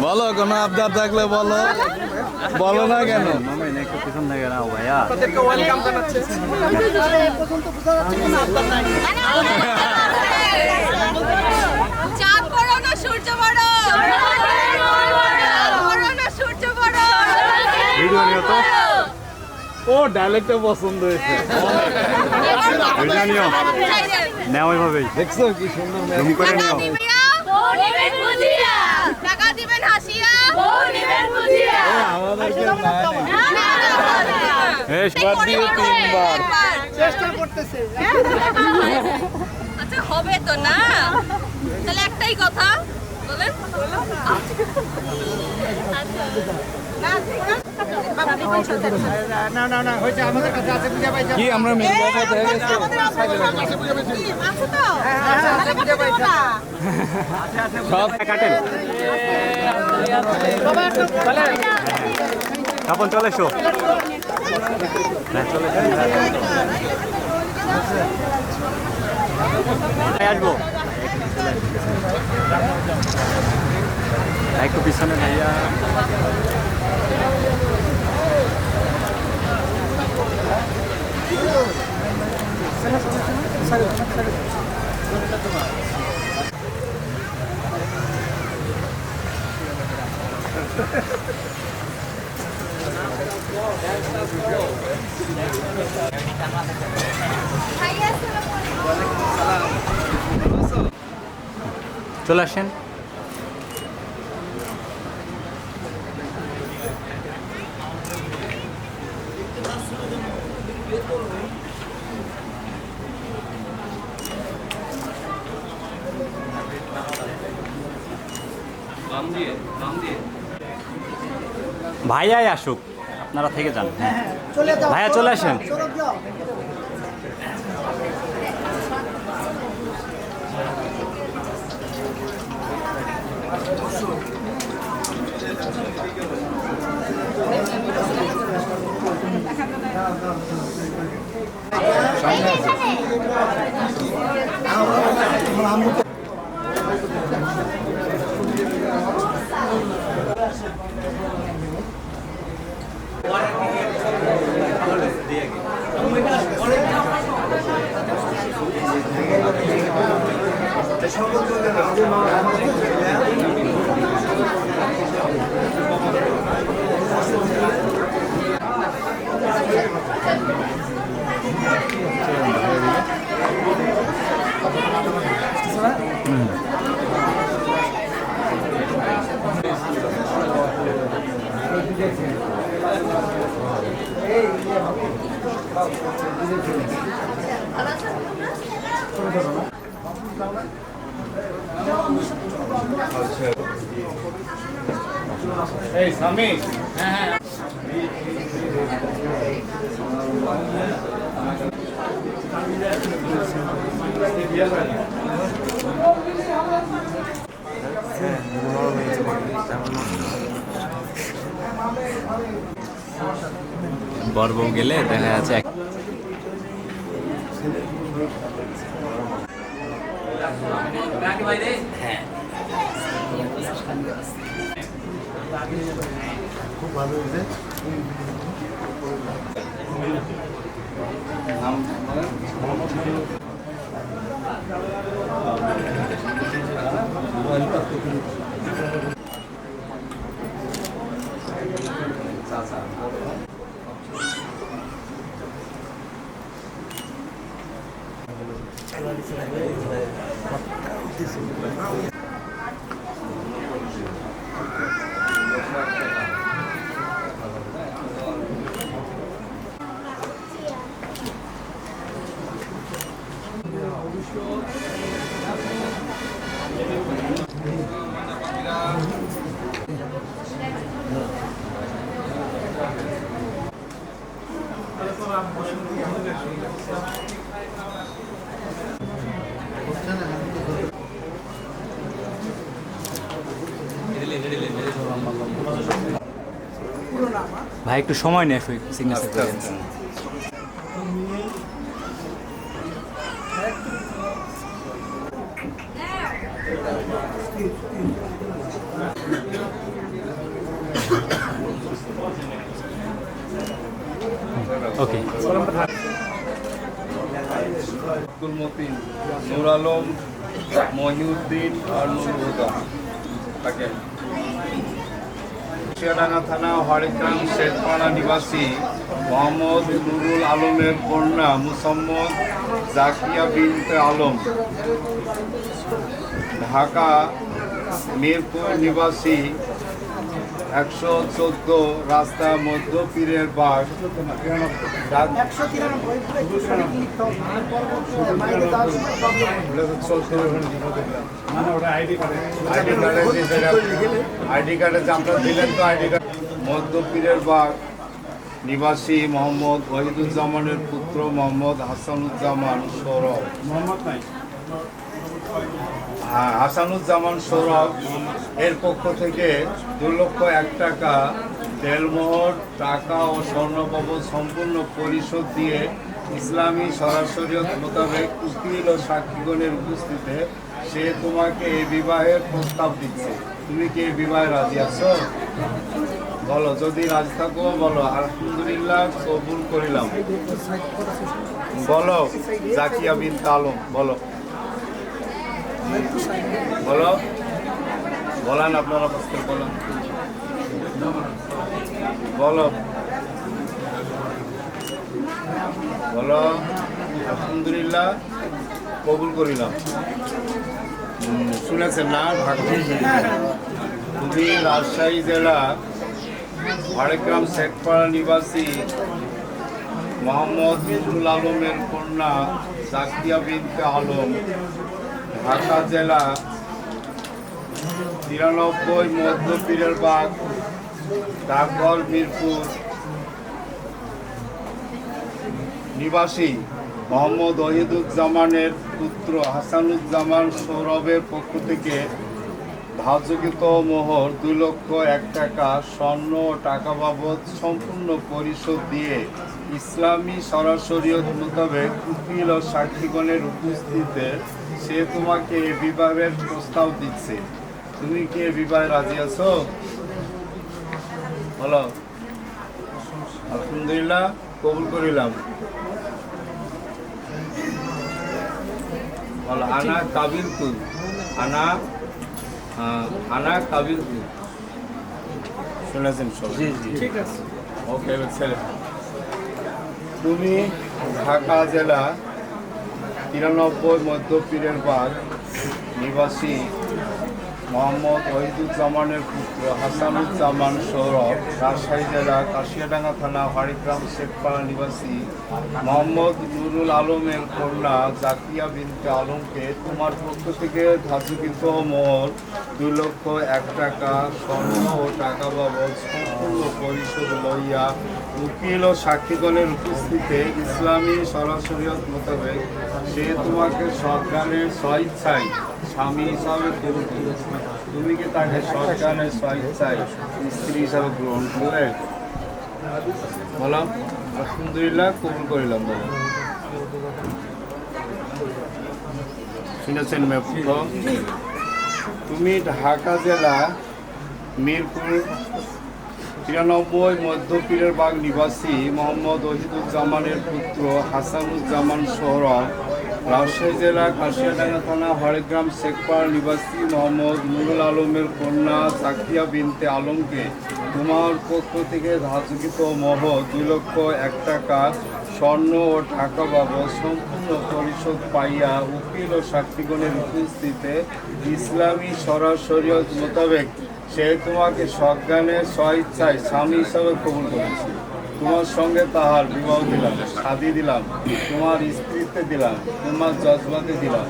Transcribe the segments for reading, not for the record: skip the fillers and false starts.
বলো কোনো আবদার থাকলে বলো, বলো না কেন? একটু পিছন থেকে নাও ভাইয়া। চাঁদ বড় না সূর্য বড়? বড় না সূর্য বড়? ভিডিও নিও তো। ও ডায়লগটা পছন্দ হয়েছে। ভিডিও নিও, নাও ওইভাবেই। দেখছো কি সুন্দর জুম করে নিও। টাকা দিবেন হাসিয়া, আমাদেরকে চেষ্টা করতেছে। আচ্ছা হবে তো না, তাহলে একটাই কথা বলেন। কি আমরা সব কাটেন। তখন চলে এসো। চলে আসবো একটু পিছনে ভাইয়া। চলে আসেন। ভাইয়াই আসুক, আপনারা থেকে যান। ভাইয়া চলে আসেন। এই সামি, বর্ব গেলে দেখা যাচ্ছে খুব ভালো হয়েছে। পুরো নাম ভাই একটু সময় নেই সিগনেচার আচ্ছা করেন। আচ্ছা ওকে আব্দুল মতিন, নূর আলম, মহিউদ্দিন আর নুর হুদা তাকে কুশিয়াডাঙ্গা থানা হরিগ্রাম শেখপাড়া নিবাসী মোহাম্মদ নুরুল আলমের কন্যা মুসাম্মদ জাকিয়া বিনতে আলম, ঢাকা মিরপুর নিবাসী 114 রাস্তা মধ্য পীরের বাগ আইডি কার্ডে আমরা দিলেন তো আইডি কার্ড মধ্য পীরের বাগ নিবাসী মোহাম্মদ ওয়াহিদুজ্জামানের পুত্র মোহাম্মদ হাসানুজ্জামান সৌরভ হাসানুজ্জামান সৌরভ এর পক্ষ থেকে 2,01,000 টাকা দেড়মোহর টাকা ও স্বর্ণবাবদ সম্পূর্ণ পরিশোধ দিয়ে ইসলামী শরীয়ত মোতাবেক উকিল ও সাক্ষীগণের উপস্থিতিতে সে তোমাকে এই বিবাহের প্রস্তাব দিচ্ছে। তুমি কি এই বিবাহে রাজি আছো? বলো, যদি রাজি থাকো বলো আলহামদুলিল্লাহ কবুল করিলাম। বলো জাকিয়া বিনতে আলম, বলো বলো বলেন, আপনারা প্রস্তুত বলেন, বলো বলো আলহামদুলিল্লাহ কবুল করিলাম। শুনেছেন না? তুমি রাজশাহী জেলা হরিগ্রাম শেখপাড়া নিবাসী মোহাম্মদ নুরুল আলমের কন্যা জাকিয়া বিনতে আলম, ঢাকা জেলা 93 মধ্য পীরের বাগ ডাকঘর মিরপুর নিবাসী মোহাম্মদ ওয়াহিদুজ্জামানের পুত্র হাসানুজ্জামান সৌরভের পক্ষ থেকে ধার্যকৃত মোহর 2,01,000 টাকা স্বর্ণ ও টাকা বাবদ সম্পূর্ণ পরিশোধ দিয়ে ইসলামী শরীয়ত মোতাবেক উকিল ও সাক্ষীগণের উপস্থিতিতে সে তোমাকে এ বিবাহের প্রস্তাব দিচ্ছে। তুমি কি এ বিবাহে রাজি আছো? বলো আলহামদুলিল্লাহ কবুল করিলাম। বলো আনা কাবিল তু, আনা কাবিল তু। শুনেছেন সব? জি জি ঠিক আছে, ওকে ছেলে। তুমি ঢাকা জেলা 93 মধ্য পীরের বাগ নিবাসী মোহাম্মদ ওয়াহিদুজ্জামানের পুত্র হাসানুজ্জামান সৌরভ, রাজশাহী জেলা কাশিয়াডাঙ্গা থানা হরিগ্রাম শেখপাড়া নিবাসী মোহাম্মদ নুরুল আলমের কন্যা জাকিয়া বিনতে আলমকে তোমার পক্ষ থেকে ধার্যকৃত মোহর 2,01,000 টাকা স্বর্ণ ও টাকা বাবদ সম্পূর্ণ পরিশোধ লইয়া উকিল ও সাক্ষীগণের উপস্থিতিতে ইসলামী শরীয়ত মোতাবেক সে তোমাকে সজ্ঞানের স্বইচ্ছায় স্বামী হিসাবে গ্রহণ করেছে। তুমি কি তাকে সজ্ঞানের স্বইচ্ছায় স্ত্রী হিসাবে গ্রহণ করলে? বললাম আলহামদুলিল্লাহ কবুল করিলাম। বলো শুনেছেন মেপুত? তুমি ঢাকা জেলা মিরপুর 93 মধ্য পীরের বাগ নিবাসী মোহাম্মদ ওয়াহিদুজ্জামানের পুত্র হাসানুজ্জামান সৌরভ, রাজশাহী জেলা কাশিয়াডাঙ্গা থানা হরিগ্রাম শেখপাড়া নিবাসী মোহাম্মদ নুরুল আলমের কন্যা জাকিয়া বিনতে আলমকে তোমার পক্ষ থেকে ধার্যকৃত মোহর 2,01,000 টাকা স্বর্ণ ও টাকা বাবদ সম্পূর্ণ পরিশোধ পাইয়া উকিল ও সাক্ষীগণের উপস্থিতিতে ইসলামী শরীয়ত মোতাবেক সে তোমাকে সজ্ঞানের স্বইচ্ছায় স্বামী হিসাবে কবুল করেছে। তোমার সঙ্গে তাহার বিবাহ দিলাম, শাদী দিলাম, তোমার স্ত্রীত্বে দিলাম, তোমার জজবাতে দিলাম।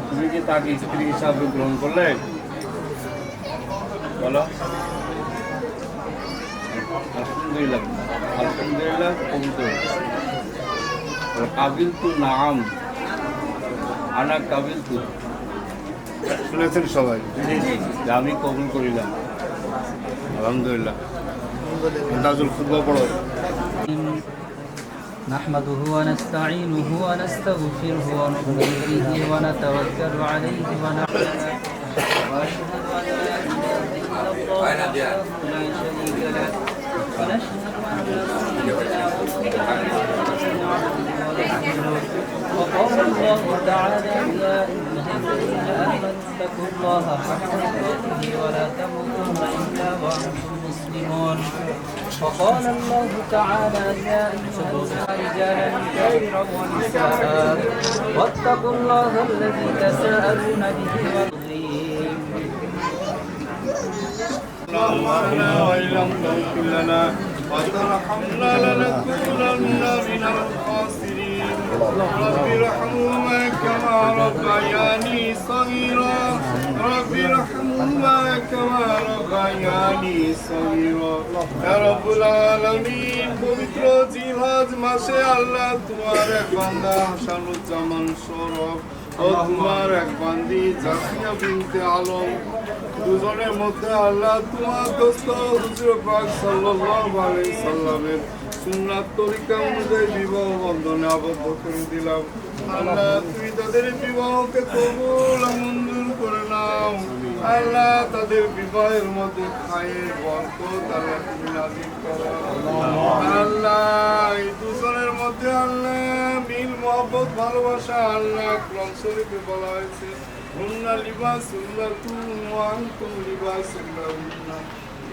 তুমি কি তাকে স্ত্রী হিসাবে গ্রহণ করলে? বলো আলহামদুলিল্লাহ, আলহামদুলিল্লাহ কবুল করেছি। কাবিল তু নাম, আনা কাবিল তু। শুনেছেন সবাই যে আমি কবুল করিলাম? আলহামদুলিল্লাহ। তাজুল খুতবা পড়ো। نحمده ونستعينه ونستغفره ونؤمن به ونتوكل عليه وأشهد أن لا إله إلا الله وحده لا شريك له ونشهد أن سيدنا ومولانا وقال الله تعالى يا أيها الذين آمنوا اتقوا الله حق تقاته ولا تموتن إلا وأنتم مسلمون وقال الله تعالى يا أيها الناس رجالا كثيرا ونساء واتقوا الله الذي تساءلون به والأرحام ربنا وإن لم تغفر لنا وترحمنا لنكونن من الخاسرين رب ارحمهما كما ربياني صغيرا رب ارحمهما كما ربياني صغيرا يا رب العالمين পবিত্র জিলহজ মাসে আল্লাহ তোমার এক বান্দা হাসানুজ্জামান সৌরভ ও তোমার এক বান্দি জাকিয়া বিনতে আলম দুজনের মধ্যে আল্লাহ তোমার দোস্ত হুজুর পাক সাল্লাল্লাহু আলাইহি সাল্লামের সুন্নাত তরিকা অনুযায়ী বিবাহ বন্ধনে আবদ্ধ করে দিলাম। আল্লাহ তুমি তাদের বিবাহকে কবুল ও মঞ্জুর করে নাও। আল্লাহ তাদের বিবাহের মধ্যে খায়ের বরকত আল্লাহ তুমি নাযিল করো। আল্লাহ এই দুজনের মধ্যে আল্লাহ মিল মহব্বত ভালোবাসা আল্লাহ কোরআন শরীফে বলা হয়েছে হুন্না লিবাসুল লাকুম ওয়া আনতুম লিবাসুল লাহুন্না।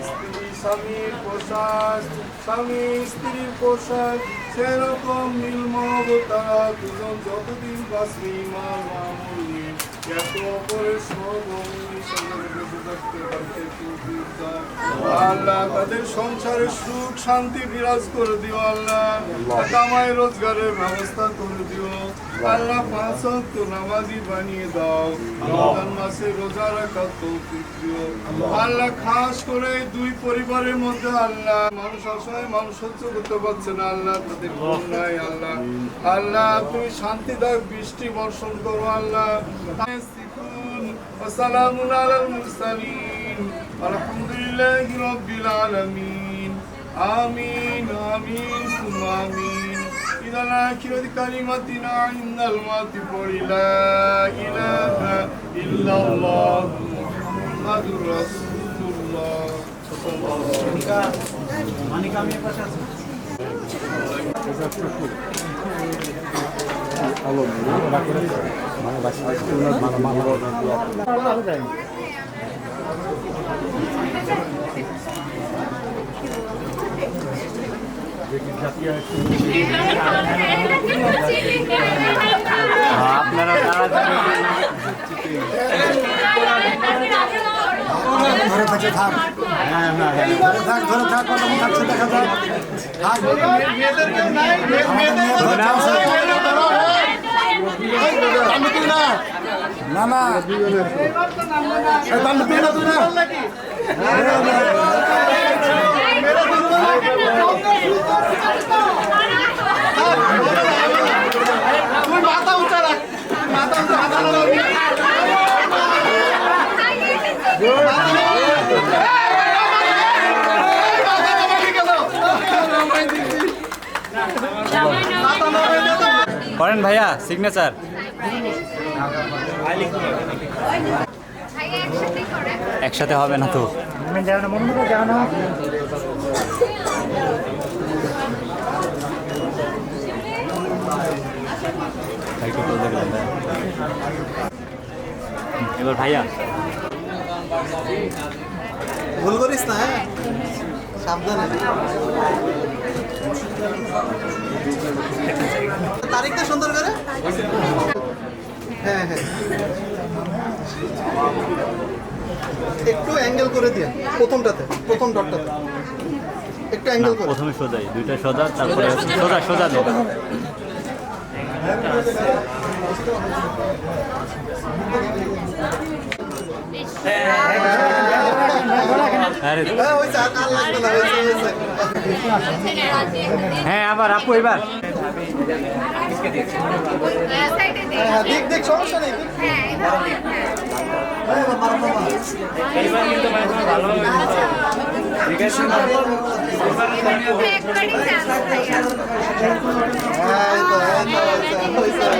স্ত্রী স্বামীর পোশাক, স্বামী স্ত্রীর পোশাক, সেরকম মিল মহব্বত তারা দুজন যতদিন বাঁচবে ঈমান ও আমল নিয়ে একে অপরের সহধর্মিণীর সঙ্গে বেঁচে থাকতে পারতে তৌফিক দাও। আল্লাহ তাদের সংসারে সুখ শান্তি বিরাজ করে দিও। আল্লাহ কামাই রোজগারের ব্যবস্থা করে দিও। আল্লাহ 5 ওয়াক্ত নামাজি বানিয়ে দাও। রমজান মাসে রোজা রাখার তৌফিক দিও। আল্লাহ খাস করে দুই পরিবারের মধ্যে আল্লাহ মানুষ অসহায় মানুষ সহ্য করতে পারছে না আল্লাহ তাদের ঘুম নাই আল্লাহ। আল্লাহ তুমি শান্তিদায়ক বৃষ্টি বর্ষণ করো আল্লাহ। وسلام على المرسلين والحمد لله رب العالمين آمين آمين ثم آمين إلى الآخرة كلمتنا عند الموت لا إله إلا الله محمد رسول الله صلى الله عليه وسلم. আপনারা ধরে থাকে থাক। হ্যাঁ হ্যাঁ হ্যাঁ ধরে থাক ধরে থাক কত থাকছে দেখা যাক। থাক না না তাহলে তুই না তুই না মাথা উঁচা রাখ মাথা উঁচা হাত করেন ভাইয়া সিগনেচার। একসাথে হবে না তো। এবার ভাইয়া ভুল করিস না। হ্যাঁ সাবধানে তারিখটা সুন্দর করে। হ্যাঁ হ্যাঁ একটু অ্যাঙ্গেল করে দিয়ে প্রথমটাতে প্রথম ডটটাতে একটু অ্যাঙ্গেল করে। প্রথমে সোজাই দুইটা সোজা তারপরে সোজা সোজা দেব। বেশ আরে হ্যাঁ হয়েছে আর লাগবে না হয়েছে হ্যাঁ আবার আপু এবার হ্যাঁ দেখ দেখ সমস্যা নেই দেখ। হ্যাঁ, মারহাবা। হ্যাঁ, এই তো, হয়েছে।